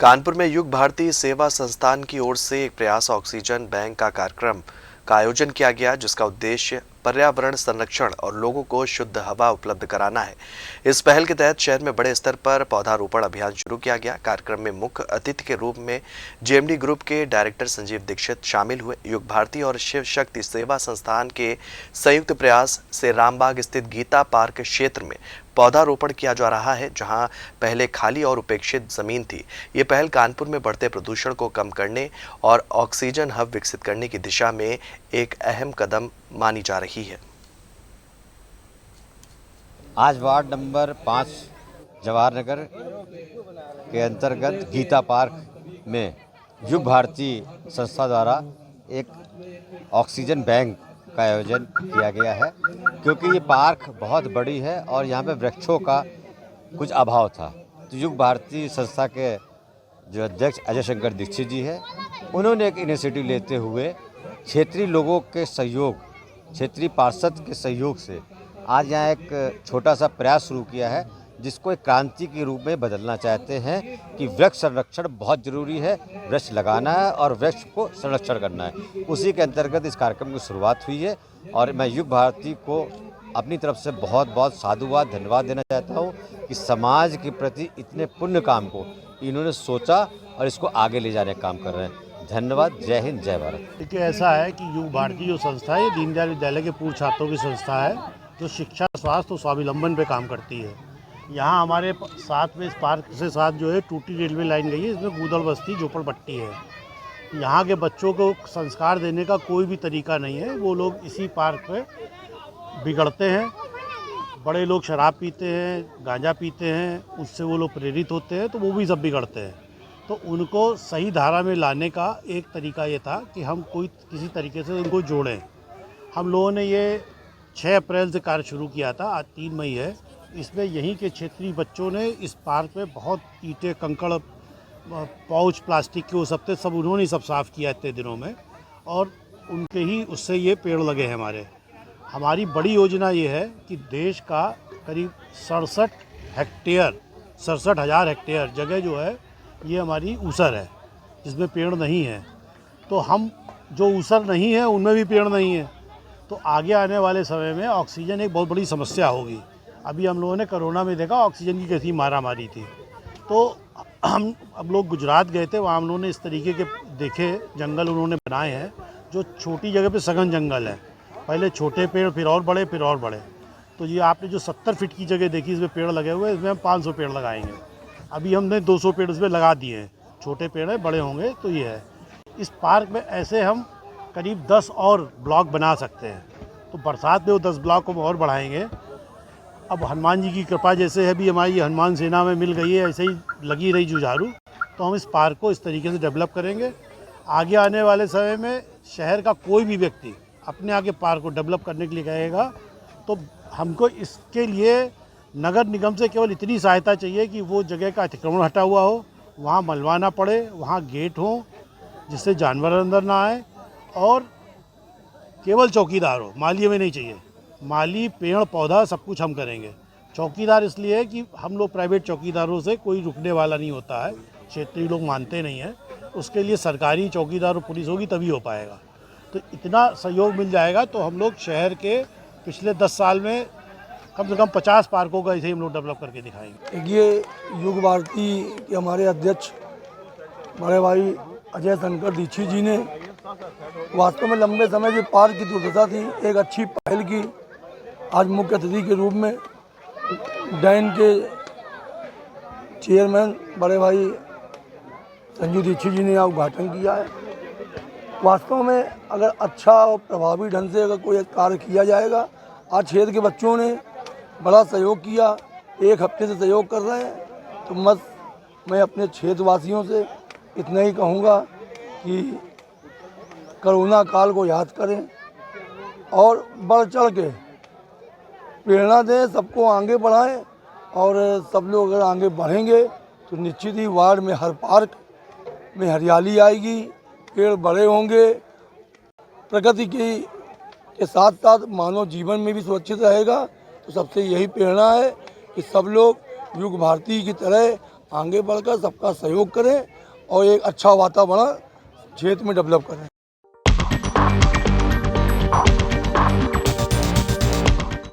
कानपुर में युग भारती सेवा संस्थान की ओर से एक प्रयास ऑक्सीजन बैंक का कार्यक्रम का आयोजन किया गया, जिसका उद्देश्य पर्यावरण संरक्षण और लोगों को शुद्ध हवा उपलब्ध कराना है। इस पहल के तहत शहर में बड़े स्तर पर पौधारोपण अभियान शुरू किया गया। कार्यक्रम में मुख्य अतिथि के रूप में जेएमडी ग्रुप के डायरेक्टर संजीव दीक्षित शामिल हुए। युग भारती और शिव शक्ति सेवा संस्थान के संयुक्त प्रयास से रामबाग स्थित गीता पार्क क्षेत्र में पौधारोपण किया जा रहा है, जहां पहले खाली और उपेक्षित जमीन थी। ये पहल कानपुर में बढ़ते प्रदूषण को कम करने और ऑक्सीजन हब विकसित करने की दिशा में एक अहम कदम मानी जा रही है। आज वार्ड नंबर 5 जवाहर नगर के अंतर्गत गीता पार्क में युग भारती संस्था द्वारा एक ऑक्सीजन बैंक का आयोजन किया गया है, क्योंकि ये पार्क बहुत बड़ी है और यहाँ पे वृक्षों का कुछ अभाव था। तो युग भारती संस्था के जो अध्यक्ष अजय शंकर दीक्षित जी है, उन्होंने एक इनिशिएटिव लेते हुए क्षेत्रीय लोगों के सहयोग, क्षेत्रीय पार्षद के सहयोग से आज यहाँ एक छोटा सा प्रयास शुरू किया है, जिसको एक क्रांति के रूप में बदलना चाहते हैं कि वृक्ष संरक्षण बहुत ज़रूरी है, वृक्ष लगाना है और वृक्ष को संरक्षण करना है। उसी के अंतर्गत इस कार्यक्रम की शुरुआत हुई है और मैं युग भारती को अपनी तरफ से बहुत बहुत साधुवाद धन्यवाद देना चाहता हूँ कि समाज के प्रति इतने पुण्य काम को इन्होंने सोचा और इसको आगे ले जाने का काम कर रहे हैं। धन्यवाद। जय हिंद, जय भारत। देखिए, ऐसा है कि युग भारती जो संस्था है, दीनदयाल विद्यालय के पूर्व छात्रों की संस्था है, जो शिक्षा, स्वास्थ्य और स्वावलंबन पे काम करती है। यहाँ हमारे साथ में इस पार्क से साथ जो है टूटी रेलवे लाइन गई है, इसमें गूदड़ बस्ती झोपड़पट्टी है। यहाँ के बच्चों को संस्कार देने का कोई भी तरीका नहीं है। वो लोग इसी पार्क पे बिगड़ते हैं। बड़े लोग शराब पीते हैं, गांजा पीते हैं, उससे वो लोग प्रेरित होते हैं, तो वो भी सब बिगड़ते हैं। तो उनको सही धारा में लाने का एक तरीका ये था कि हम किसी तरीके से उनको जोड़ें। हम लोगों ने ये 6 अप्रैल से कार्य शुरू किया था, आज 3 मई है। इसमें यहीं के क्षेत्रीय बच्चों ने इस पार्क में बहुत ईंटें, कंकड़, पाउच प्लास्टिक के वो सब थे, सब उन्होंने सब साफ़ किया इतने दिनों में, और उनके ही उससे ये पेड़ लगे हैं। हमारी बड़ी योजना ये है कि देश का करीब 67,000 हेक्टेयर जगह जो है ये हमारी ऊसर है, जिसमें पेड़ नहीं है। तो हम जो ऊसर नहीं है उनमें भी पेड़ नहीं है, तो आगे आने वाले समय में ऑक्सीजन एक बहुत बड़ी समस्या होगी। अभी हम लोगों ने कोरोना में देखा ऑक्सीजन की कैसी मारामारी थी। तो हम अब लोग गुजरात गए थे, वहाँ हम लोगों ने इस तरीके के देखे जंगल उन्होंने बनाए हैं, जो छोटी जगह पे सघन जंगल है। पहले छोटे पेड़, फिर और बड़े, फिर और बड़े। तो ये आपने जो 70 फीट की जगह देखी, इसमें पेड़ लगे हुए हैं, इसमें हम 500 पेड़ लगाएंगे। अभी हमने 200 पेड़ इसमें लगा दिए हैं। छोटे पेड़ हैं, बड़े होंगे तो ये है। इस पार्क में ऐसे हम करीब 10 और ब्लॉक बना सकते हैं। तो बरसात में वो 10 ब्लॉक को और बढ़ाएंगे। अब हनुमान जी की कृपा जैसे है, भी हमारी हनुमान सेना में मिल गई है, ऐसे ही लगी रही जुझारू, तो हम इस पार्क को इस तरीके से डेवलप करेंगे। आगे आने वाले समय में शहर का कोई भी व्यक्ति अपने आगे पार्क को डेवलप करने के लिए कहेगा, तो हमको इसके लिए नगर निगम से केवल इतनी सहायता चाहिए कि वो जगह का अतिक्रमण हटा हुआ हो, वहाँ मलबा ना पड़े, वहाँ गेट हो जिससे जानवर अंदर ना आए, और केवल चौकीदार हो, माली हमें नहीं चाहिए। माली, पेड़ पौधा सब कुछ हम करेंगे। चौकीदार इसलिए कि हम लोग प्राइवेट चौकीदारों से कोई रुकने वाला नहीं होता है, क्षेत्रीय लोग मानते नहीं हैं। उसके लिए सरकारी चौकीदार और पुलिस होगी तभी हो पाएगा। तो इतना सहयोग मिल जाएगा तो हम लोग शहर के पिछले 10 साल में कम से कम 50 पार्कों का ऐसे ही हम लोग डेवलप करके दिखाएंगे। ये युग भारती के हमारे अध्यक्ष बड़े भाई अजय शंकर दीक्षित जी ने वास्तव में लंबे समय से पार्क की दुर्दशा थी, एक अच्छी पहल की। आज मुख्य अतिथि के रूप में डैन के चेयरमैन बड़े भाई संजीव दीक्षित जी ने यहाँ उद्घाटन किया है। वास्तव में अगर अच्छा और प्रभावी ढंग से अगर कोई कार्य किया जाएगा, आज क्षेत्र के बच्चों ने बड़ा सहयोग किया, 1 हफ्ते से सहयोग कर रहे हैं। तो मैं अपने क्षेत्रवासियों से इतना ही कहूँगा कि कोरोना काल को याद करें और बढ़ चढ़ के प्रेरणा दें, सबको आगे बढ़ाएं, और सब लोग अगर आगे बढ़ेंगे तो निश्चित ही वार्ड में हर पार्क में हरियाली आएगी, पेड़ बड़े होंगे, प्रकृति के साथ साथ मानव जीवन में भी सुरक्षित रहेगा। तो सबसे यही प्रेरणा है कि सब लोग युग भारती की तरह आगे बढ़कर सबका सहयोग करें और एक अच्छा वातावरण क्षेत्र में डेवलप करें।